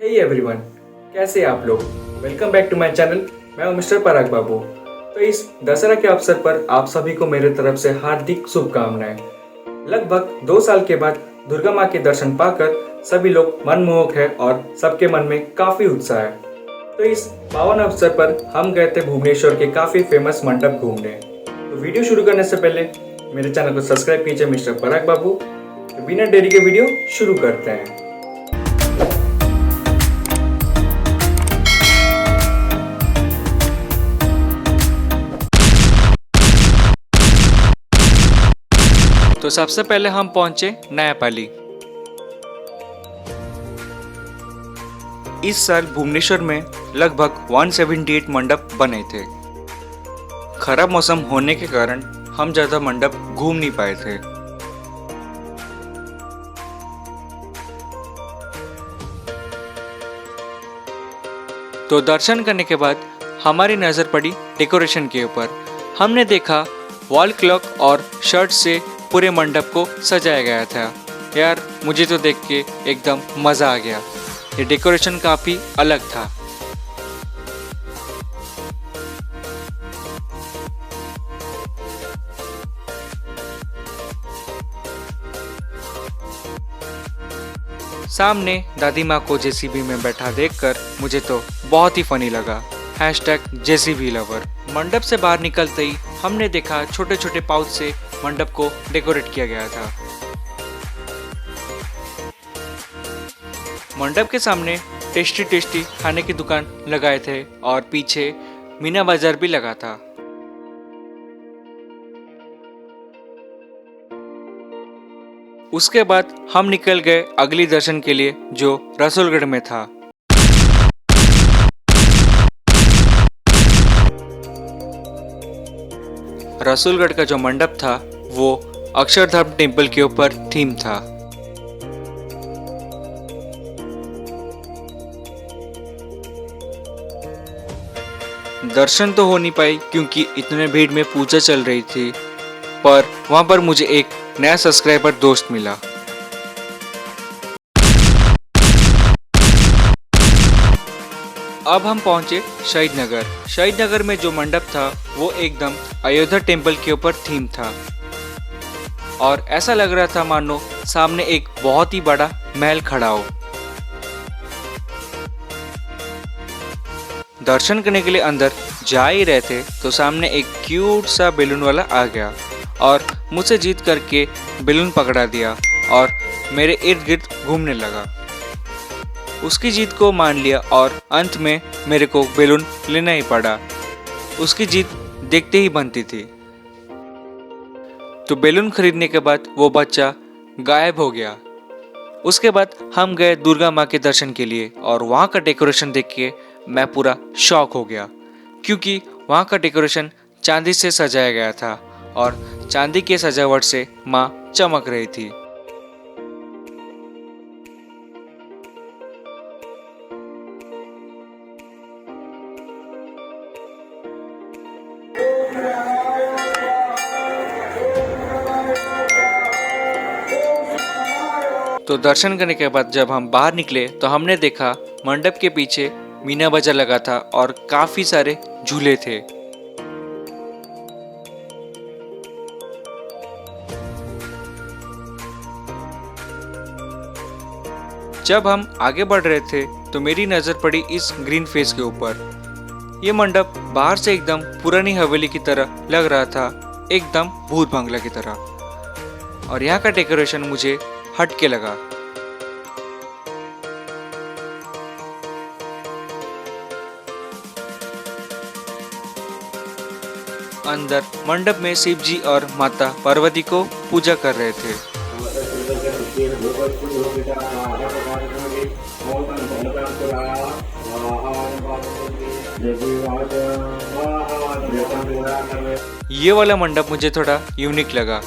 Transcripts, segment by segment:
Hey everyone, कैसे हैं आप लोग। Welcome back to my channel. मैं हूं मिस्टर पराग बाबू। तो इस दशहरा के अवसर पर आप सभी को मेरे तरफ से हार्दिक शुभकामनाएं। लगभग 2 साल के बाद दुर्गा माँ के दर्शन पाकर सभी लोग मनमोहक है और सबके मन में काफी उत्साह है। तो इस पावन अवसर पर हम गए थे भुवनेश्वर के काफी फेमस मंडप घूमने। तो वीडियो शुरू करने से पहले मेरे चैनल को सब्सक्राइब कीजिए मिस्टर पराग बाबू। तो बिना देरी के वीडियो शुरू करते हैं। तो सबसे पहले हम पहुंचे नयापाली। इस साल भुवनेश्वर में लगभग 178 मंडप बने थे। खराब मौसम होने के कारण हम ज्यादा मंडप घूम नहीं पाए थे। तो दर्शन करने के बाद हमारी नजर पड़ी डेकोरेशन के ऊपर। हमने देखा वॉल क्लॉक और शर्ट से पूरे मंडप को सजाया गया था। यार मुझे तो देख के एकदम मज़ा आ गया। ये डेकोरेशन काफ़ी अलग था। सामने दादी माँ को जेसीबी में बैठा देखकर मुझे तो बहुत ही फनी लगा। #JCB lover. मंडप से बाहर निकलते ही हमने देखा छोटे छोटे पाउच से मंडप को डेकोरेट किया गया था। मंडप के सामने टेस्टी टेस्टी खाने की दुकान लगाए थे और पीछे मीना बाजार भी लगा था। उसके बाद हम निकल गए अगली दर्शन के लिए, जो रसूलगढ़ में था। रसूलगढ़ का जो मंडप था वो अक्षरधाम टेम्पल के ऊपर थीम था। दर्शन तो हो नहीं पाई क्योंकि इतने भीड़ में पूजा चल रही थी, पर वहां पर मुझे एक नया सब्सक्राइबर दोस्त मिला। अब हम पहुंचे शहीद नगर। शहीद नगर में जो मंडप था वो एकदम अयोध्या टेम्पल के ऊपर थीम था और ऐसा लग रहा था मानो सामने एक बहुत ही बड़ा महल खड़ा हो। दर्शन करने के लिए अंदर जा ही रहे थे तो सामने एक क्यूट सा बैलून वाला आ गया और मुझसे जीत करके बैलून पकड़ा दिया और मेरे इर्द गिर्द घूमने लगा। उसकी जीत को मान लिया और अंत में मेरे को बैलून लेना ही पड़ा। उसकी जीत देखते ही बनती थी। तो बैलून खरीदने के बाद वो बच्चा गायब हो गया। उसके बाद हम गए दुर्गा माँ के दर्शन के लिए और वहाँ का डेकोरेशन देख के मैं पूरा शॉक हो गया, क्योंकि वहाँ का डेकोरेशन चांदी से सजाया गया था और चांदी के सजावट से माँ चमक रही थी। तो दर्शन करने के बाद जब हम बाहर निकले तो हमने देखा मंडप के पीछे मीना बाजार लगा था और काफी सारे झूले थे। जब हम आगे बढ़ रहे थे तो मेरी नजर पड़ी इस ग्रीन फेस के ऊपर। ये मंडप बाहर से एकदम पुरानी हवेली की तरह लग रहा था, एकदम भूत बंगला की तरह, और यहाँ का डेकोरेशन मुझे हट के लगा। अंदर मंडप में शिव जी और माता पार्वती को पूजा कर रहे थे। ये वाला मंडप मुझे थोड़ा यूनिक लगा।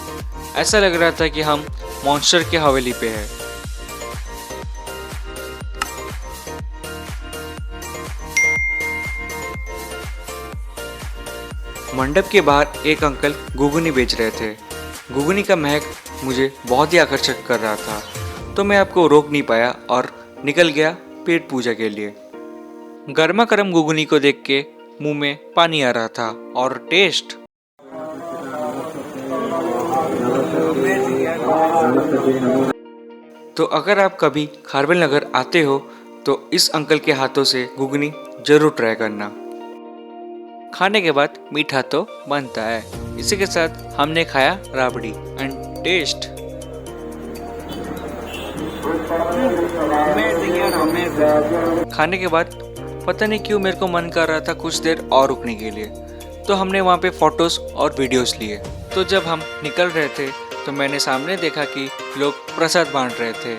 ऐसा लग रहा था कि हम मॉन्स्टर के हवेली पे है। मंडप के बाहर एक अंकल घुघनी बेच रहे थे। घुघनी का महक मुझे बहुत ही आकर्षक कर रहा था, तो मैं आपको रोक नहीं पाया और निकल गया पेट पूजा के लिए। गर्मा गर्म घुगनी को देख के मुंह में पानी आ रहा था और टेस्ट तो अगर आप कभी खारवेल नगर आते हो तो इस अंकल के हाथों से घुगनी जरूर ट्राई करना। खाने के बाद मीठा तो बनता है, इसी के साथ हमने खाया राबड़ी एंड टेस्ट खाने के बाद पता नहीं क्यों मेरे को मन कर रहा था कुछ देर और रुकने के लिए, तो हमने वहाँ पे फोटोज और वीडियोस लिए। तो जब हम निकल रहे थे तो मैंने सामने देखा कि लोग प्रसाद बांट रहे थे,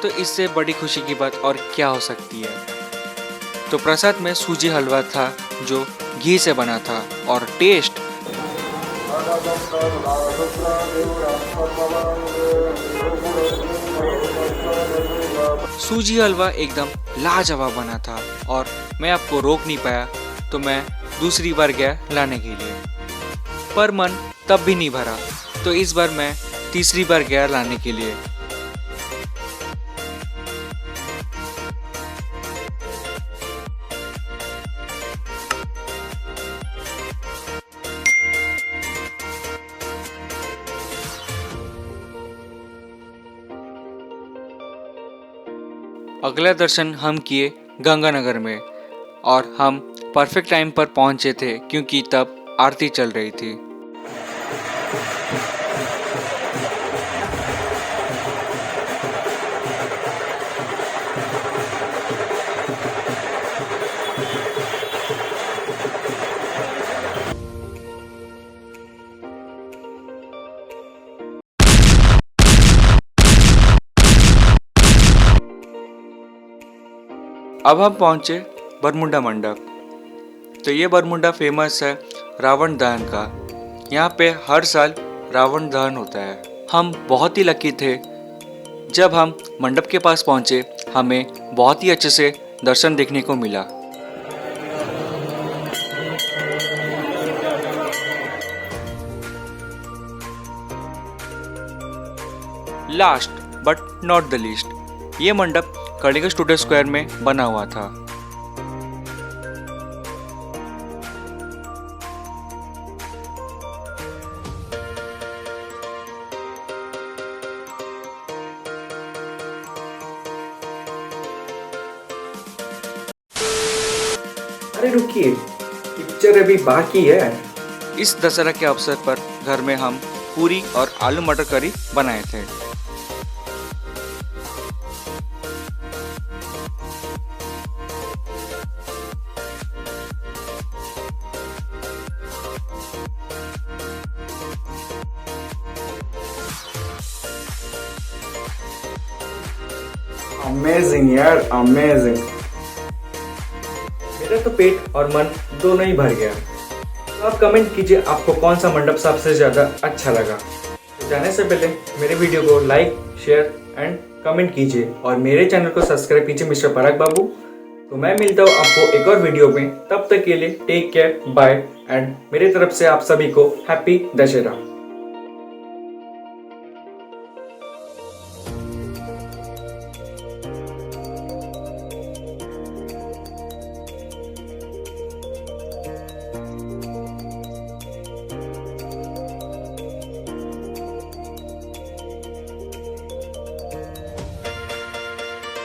तो इससे बड़ी खुशी की बात और क्या हो सकती है। तो प्रसाद में सूजी हलवा था जो घी से बना था और टेस्ट सूजी हलवा एकदम लाजवाब बना था और मैं आपको रोक नहीं पाया, तो मैं दूसरी बार गया लाने के लिए, पर मन तब भी नहीं भरा, तो इस बार मैं तीसरी बार गया लाने के लिए। अगला दर्शन हम किए गंगानगर में और हम परफेक्ट टाइम पर पहुंचे थे क्योंकि तब आरती चल रही थी। अब हम पहुंचे बरमुंडा मंडप। तो ये बरमुंडा फेमस है रावण दहन का। यहाँ पे हर साल रावण दहन होता है। हम बहुत ही लकी थे, जब हम मंडप के पास पहुंचे हमें बहुत ही अच्छे से दर्शन देखने को मिला। Last but not the least, ये मंडप कलिंग स्टूडियो स्क्वायर में बना हुआ था। अरे रुकिए, पिक्चर अभी बाकी है। इस दशहरा के अवसर पर घर में हम पूरी और आलू मटर करी बनाए थे। अमेजिंग यार, अमेजिंग। मेरा तो पेट और मन दोनों ही भर गया। तो आप कमेंट कीजिए आपको कौन सा मंडप सबसे ज़्यादा अच्छा लगा। तो जाने से पहले मेरे वीडियो को लाइक, शेयर एंड कमेंट कीजिए और मेरे चैनल को सब्सक्राइब कीजिए मिस्टर पराग बाबू। तो मैं मिलता हूँ आपको एक और वीडियो में, तब तक के लिए टेक केयर, बाय एंड मेरे तरफ से आप सभी को हैप्पी दशहरा।